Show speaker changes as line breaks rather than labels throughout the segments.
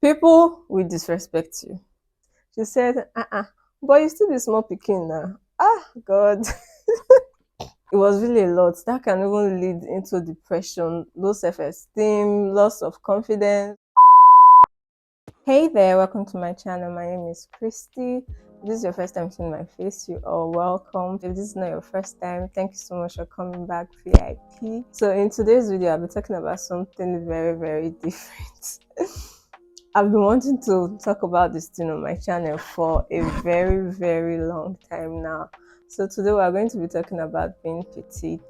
People will disrespect you. She said, but you still be small pikin now. Ah, God. It was really a lot. That can even lead into depression, low self-esteem, loss of confidence. Hey there, welcome to my channel. My name is Christy. If this is your first time seeing my face, you are welcome. If this is not your first time, thank you so much for coming back, VIP. So in today's video, I'll be talking about something very, very different. I've been wanting to talk about this thing on my channel for a very, very long time now. So today we're going to be talking about being petite.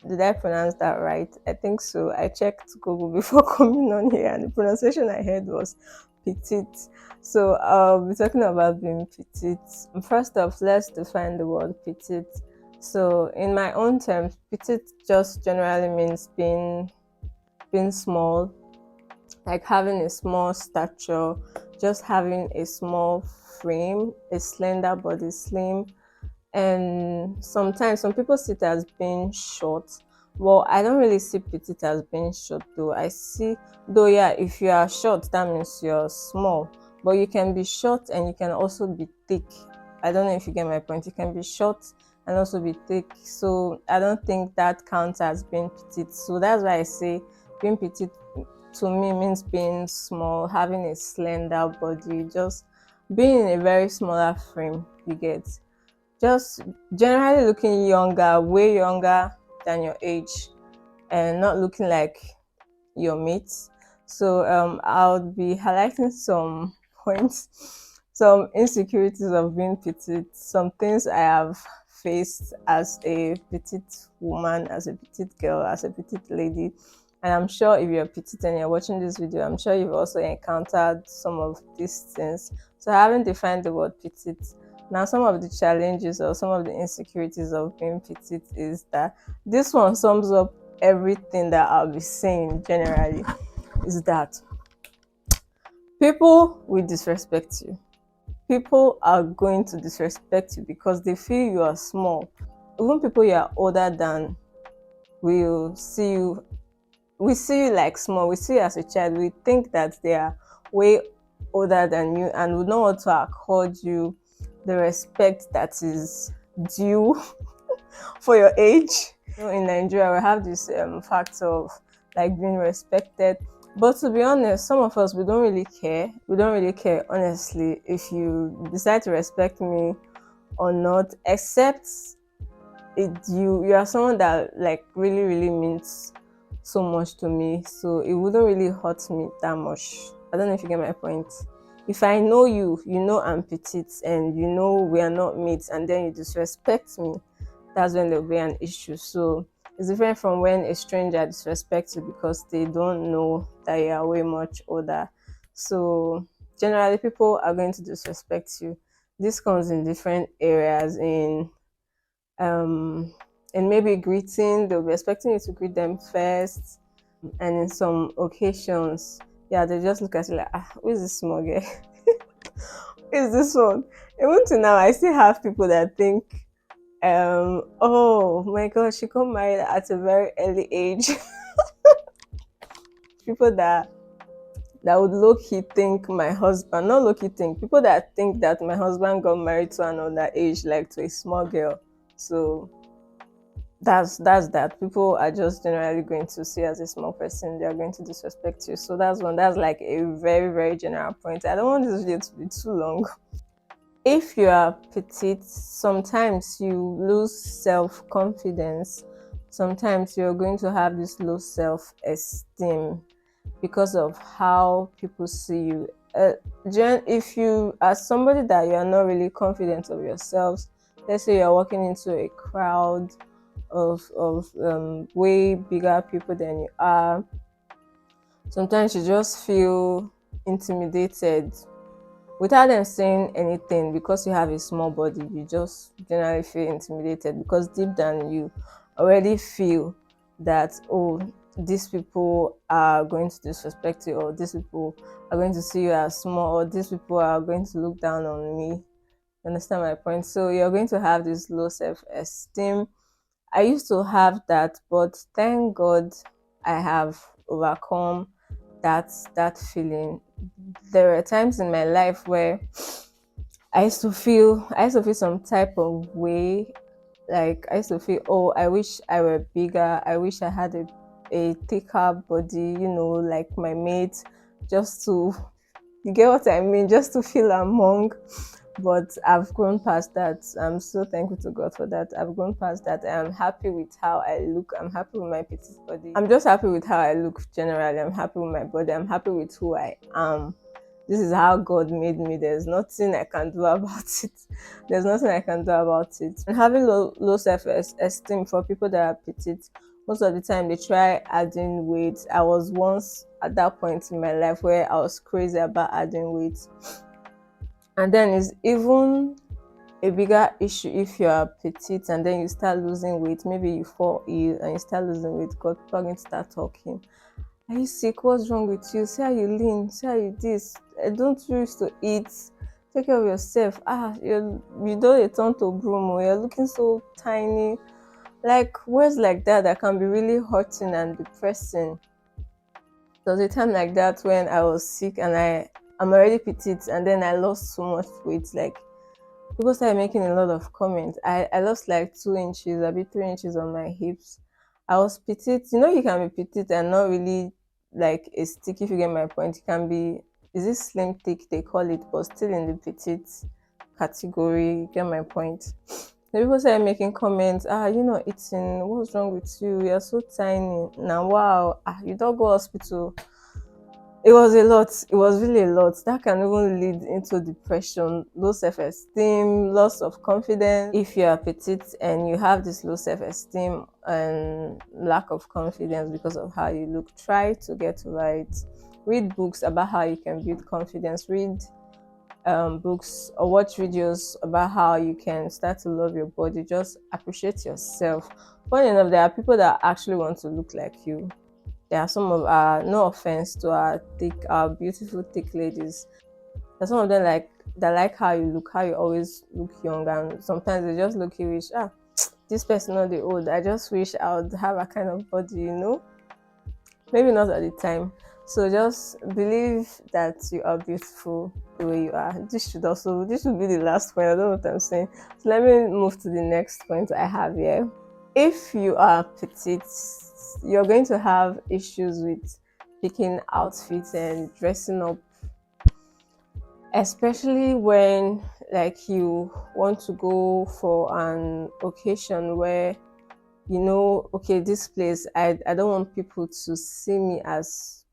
Did I pronounce that right? I think so. I checked Google before coming on here and the pronunciation I heard was petite. So I'll be talking about being petite. First off, let's define the word petite. So in my own terms, petite just generally means being small, like having a small stature, just having a small frame, a slender body, slim. And sometimes some people see it as being short. Well, I don't really see petite as being short though. I see, though, yeah, if you are short, that means you're small. But you can be short and you can also be thick. I don't know if you get my point. You can be short and also be thick. So I don't think that counts as being petite. So that's why I say being petite to me means being small, having a slender body, just being in a very smaller frame, you get. Just generally looking younger, way younger than your age, and not looking like your mates. So I'll be highlighting some points, some insecurities of being petite, some things I have faced as a petite woman, as a petite girl, as a petite lady. And I'm sure if you're petite and you're watching this video, I'm sure you've also encountered some of these things. So I haven't defined the word petite. Now, some of the challenges or some of the insecurities of being petite is that this one sums up everything that I'll be saying generally, is that people will disrespect you. People are going to disrespect you because they feel you are small. Even people you are older than will see you. We see you like small. We see you as a child. We think that they are way older than you and would not want to accord you the respect that is due for your age. In Nigeria, we have this fact of like being respected. But to be honest, some of us, we don't really care. We don't really care, honestly, if you decide to respect me or not, except you are someone that like really, really means so much to me. So it wouldn't really hurt me that much. I don't know if you get my point. If I know you, you know I'm petite and you know we are not mates, and then you disrespect me, that's when there'll be an issue. So it's different from when a stranger disrespects you because they don't know that you are way much older. So generally people are going to disrespect you. This comes in different areas, um in maybe greeting, they'll be expecting you to greet them first. And in some occasions, yeah, they just look at you like, who is this small girl? Who is this one? Even to now, I still have people that think, oh my god, she got married at a very early age. People that would low-key think my husband, not low-key think, people that think that my husband got married to another age, like to a small girl. So that's that. People are just generally going to see as a small person, they are going to disrespect you. So that's one. That's like a very, very general point. I don't want this video to be too long. If you are petite, sometimes you lose self-confidence. Sometimes you're going to have this low self-esteem because of how people see you. If you are somebody that you are not really confident of yourselves, let's say you're walking into a crowd of way bigger people than you are, sometimes you just feel intimidated without them saying anything. Because you have a small body, you just generally feel intimidated because deep down you already feel that, oh, these people are going to disrespect you, or these people are going to see you as small, or these people are going to look down on me. You understand my point? So you're going to have this low self-esteem. I used to have that, but thank God I have overcome that feeling. there were times in my life where I used to feel some type of way. Like I used to feel, oh, I wish I were bigger. I wish I had a thicker body, like my mates, just to, you get what I mean, just to feel among. But I've grown past that. I'm so thankful to God for that. I've grown past that. I'm happy with how I look. I'm happy with my petite body. I'm just happy with how I look generally. I'm happy with my body. I'm happy with who I am. This is how God made me. There's nothing I can do about it. There's nothing I can do about it. And having low self esteem for people that are petite, most of the time they try adding weight. I was once at that point in my life where I was crazy about adding weight. And then it's even a bigger issue if you are petite and then you start losing weight. Maybe you fall ill and you start losing weight. God, people are going to start talking. Are you sick? What's wrong with you? See how you lean. See how you this. Don't you used to eat. Take care of yourself. You don't turn to broom. You're looking so tiny. Like words like that can be really hurting and depressing. There was a time like that when I was sick and I'm already petite and then I lost so much weight. Like people started making a lot of comments. I lost like 2 inches, a bit 3 inches on my hips. I was petite. You can be petite and not really like a stick, if you get my point. It can be, is it slim thick they call it, but still in the petite category, you get my point. The people started making comments, you're not eating, what's wrong with you? You're so tiny. Now wow, you don't go hospital. It was a lot. It was really a lot. That can even lead into depression, low self-esteem, loss of confidence. If you are petite and you have this low self-esteem and lack of confidence because of how you look, try to get right. Read books about how you can build confidence. Read books or watch videos about how you can start to love your body. Just appreciate yourself. Funny enough, there are people that actually want to look like you. There are some of our, no offense to our beautiful thick ladies. There's some of them like how you look, how you always look young, and sometimes they just look, you wish, this person not the old. I just wish I would have a kind of body. Maybe not at the time. So just believe that you are beautiful the way you are. This should be the last point. I don't know what I'm saying. So let me move to the next point I have here. If you are petite, you're going to have issues with picking outfits and dressing up, especially when like you want to go for an occasion where okay, this place, I don't want people to see me as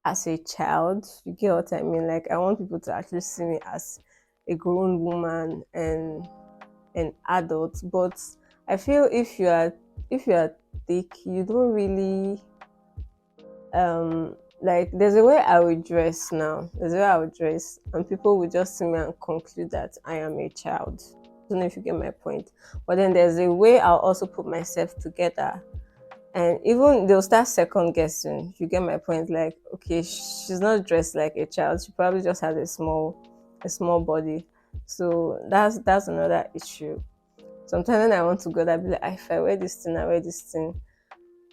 a child. You get what I mean? Like I want people to actually see me as a grown woman and an adult. But I feel if you are thick, you don't really like there's a way I would dress now. There's a way I would dress and people would just see me and conclude that I am a child. I don't know if you get my point. But then there's a way I'll also put myself together and even they'll start second guessing. You get my point? Like, okay, she's not dressed like a child. She probably just has a small body. So that's another issue. Sometimes when I want to go, I'll be like, if I wear this thing, I wear this thing.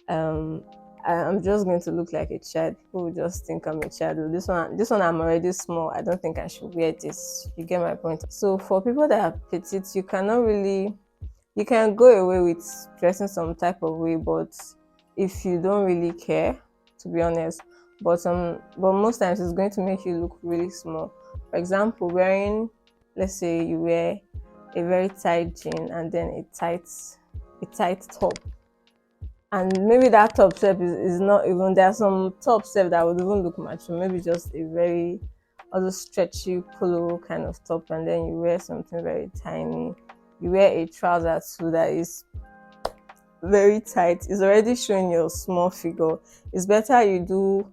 Um, I'm just going to look like a child. People will just think I'm a child. Oh, this one, I'm already small. I don't think I should wear this. You get my point? So for people that are petite, you can go away with dressing some type of way, but if you don't really care, to be honest, but most times it's going to make you look really small. For example, let's say you wear a very tight jean and then a tight top, and maybe that top shape is not even, there are some top shape that would even look mature, maybe just a very also stretchy polo kind of top, and then you wear something very tiny, you wear a trouser too that is very tight, it's already showing your small figure. It's better you do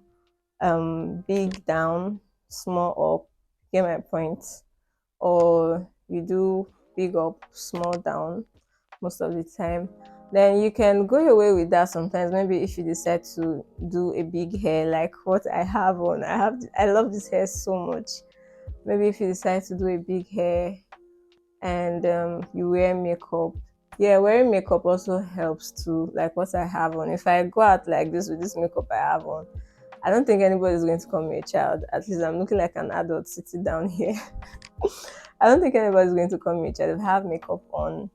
big down, small up, get my point, or you do big up, small down most of the time. Then you can go away with that sometimes. Maybe if you decide to do a big hair like what I have on, I love this hair so much. Maybe if you decide to do a big hair and you wear makeup, yeah, wearing makeup also helps too, like what I have on. If I go out like this with this makeup I have on, I don't think anybody's going to call me a child. At least I'm looking like an adult sitting down here. I don't think anybody's going to call me a child. If I have makeup on,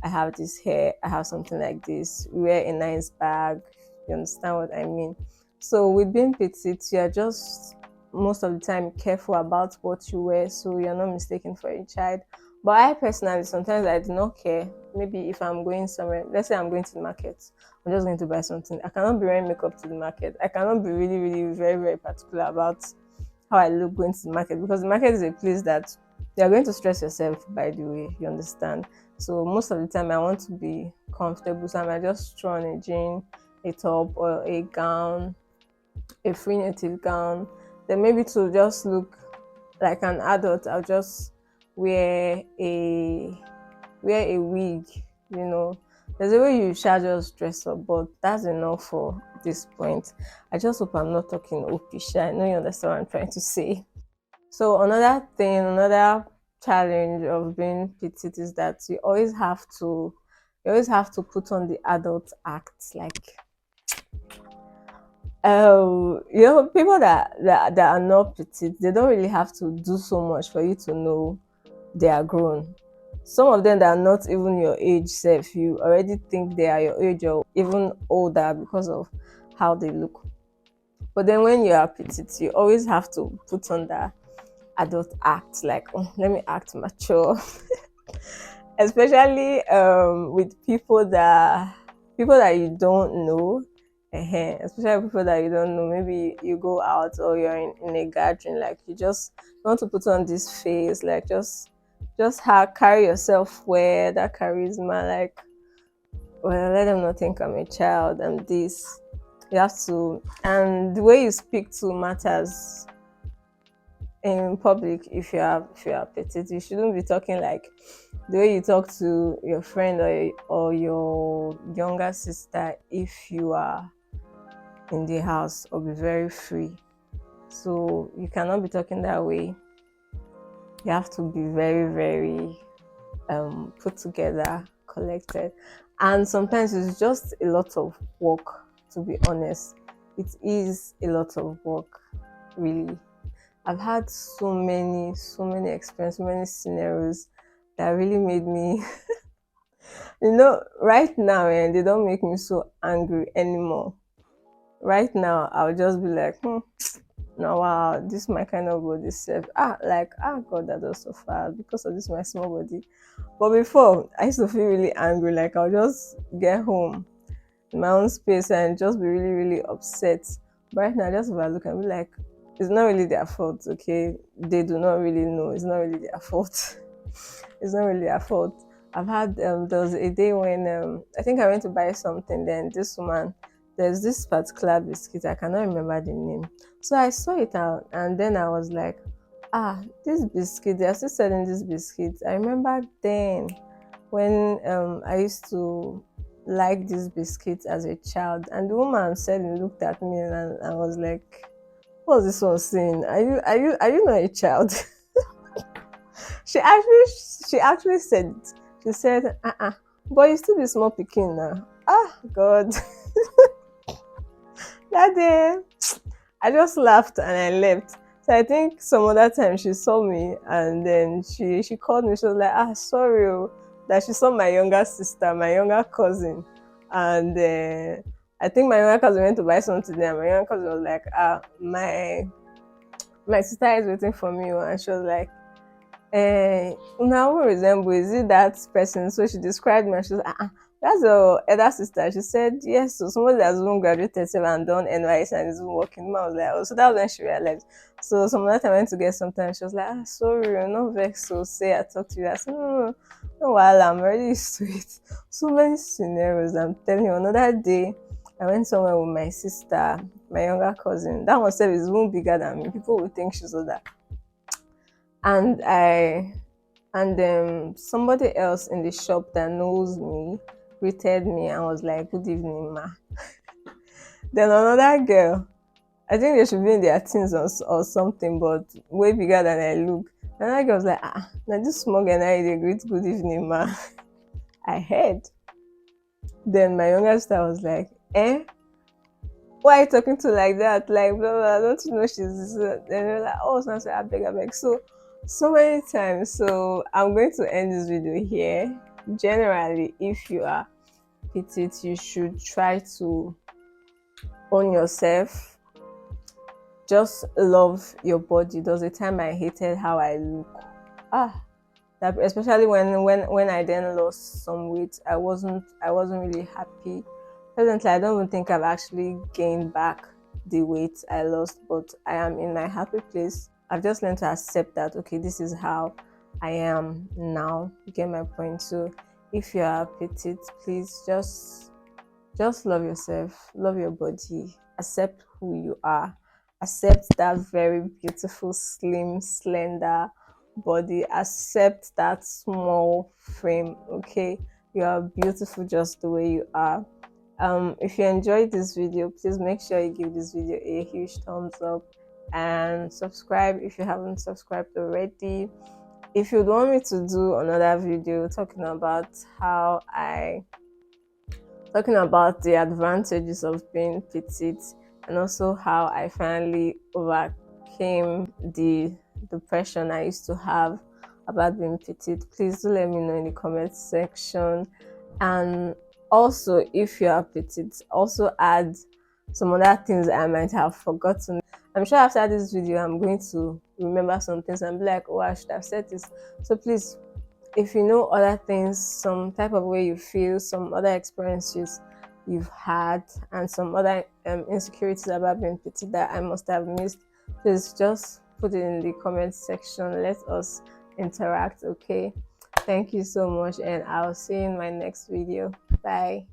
I have this hair, I have something like this, wear a nice bag. You understand what I mean? So with being petite, you are just most of the time careful about what you wear so you're not mistaken for a child. But I personally, sometimes I do not care. Maybe if I'm going somewhere, let's say I'm going to the market, I'm just going to buy something. I cannot be wearing makeup to the market. I cannot be really, really very, very particular about how I look going to the market, because the market is a place that you're going to stress yourself, by the way, you understand? So most of the time I want to be comfortable. So I might just throw on a jean, a top or a gown, a free native gown. Then maybe to just look like an adult, I'll just wear a wear a wig, you know. There's a way you shall just dress up, but that's enough for this point. I just hope I'm not talking opish. I know you understand what I'm trying to say. So another thing, another challenge of being petite is that you always have to put on the adult act. Like people that are not petite, they don't really have to do so much for you to know they are grown. Some of them that are not even your age self, you already think they are your age or even older because of how they look. But then when you are petite, you always have to put on that adult act, like, oh, let me act mature. Especially with people that you don't know. Especially people that you don't know. Maybe you go out or you're in a gathering, like you just want to put on this face, like carry yourself well, that charisma, like, well, let them not think I'm a child, I'm this. You have to, and the way you speak to matters in public. If you are petite, you shouldn't be talking like the way you talk to your friend or your younger sister if you are in the house, or be very free. So you cannot be talking that way. You have to be very, very put together, collected. And sometimes it's just a lot of work, to be honest. It is a lot of work, really. I've had so many experiences, so many scenarios that really made me, right now, and they don't make me so angry anymore. Right now, I'll just be like, no, wow, this is my kind of body self. God, that was so far because of this my small body. But before, I used to feel really angry. Like I'll just get home in my own space and just be really, really upset. But right now, I just overlook and be like, it's not really their fault, okay? They do not really know. It's not really their fault. It's not really their fault. I've had there was a day when I think I went to buy something. Then this woman, there's this particular biscuit, I cannot remember the name. So I saw it out, and then I was like, this biscuit, they're still selling this biscuit. I remember then when I used to like this biscuit as a child, and the woman said and looked at me, and I was like, what's this one saying? Are you not a child? she actually she actually said it. She said, but you still be small picking now. God. That day I just laughed and I left. So I think some other time she saw me, and then she called me. She was like, sorry, that she saw my younger sister, my younger cousin, and I think my younger cousin went to buy something there. My younger cousin was like, my sister is waiting for me, and she was like, now who resemble, is it that person? So she described me, and she was like, that's your elder sister. She said, yes, so somebody that's even graduated and done NYS and is even working. I was like, oh, so that was when she realized. So some other time I went to get something, and she was like, sorry, you're not vexed, so say I talked to you. I said, no, while I'm already used to it. So many scenarios, I'm telling you. Another day, I went somewhere with my sister, my younger cousin. That one said is even bigger than me. People would think she's older. And somebody else in the shop that knows me greeted me and was like, good evening, ma. Then another girl, I think they should be in their teens or something, but way bigger than I look. Another girl was like, now this small girl, now they greet good evening, ma. I heard. Then my younger sister was like, why are you talking to like that? Like, blah, blah, don't you know she's. Then they're like, oh, so I said, I beg. So many times. So, I'm going to end this video here. Generally, if you are petite, you should try to own yourself. Just love your body. There was a time I hated how I look. Ah, that especially when I then lost some weight, I wasn't really happy. Presently, I don't even think I've actually gained back the weight I lost, but I am in my happy place. I've just learned to accept that okay, this is how I am now. You get my point. So if you are petite, please just love yourself, love your body, accept who you are, accept that very beautiful, slim, slender body, accept that small frame, okay? You are beautiful just the way you are. If you enjoyed this video, please make sure you give this video a huge thumbs up and subscribe if you haven't subscribed already. If you'd want me to do another video talking about the advantages of being petite and also how I finally overcame the depression I used to have about being petite, please do let me know in the comment section. And also, if you are petite, also add some other things I might have forgotten. I'm sure after this video I'm going to remember some things and be like, oh, I should have said this. So please, if you know other things, some type of way you feel, some other experiences you've had, and some other insecurities about being petite that I must have missed, please just put it in the comment section. Let us interact, okay? Thank you so much, and I'll see you in my next video. Bye.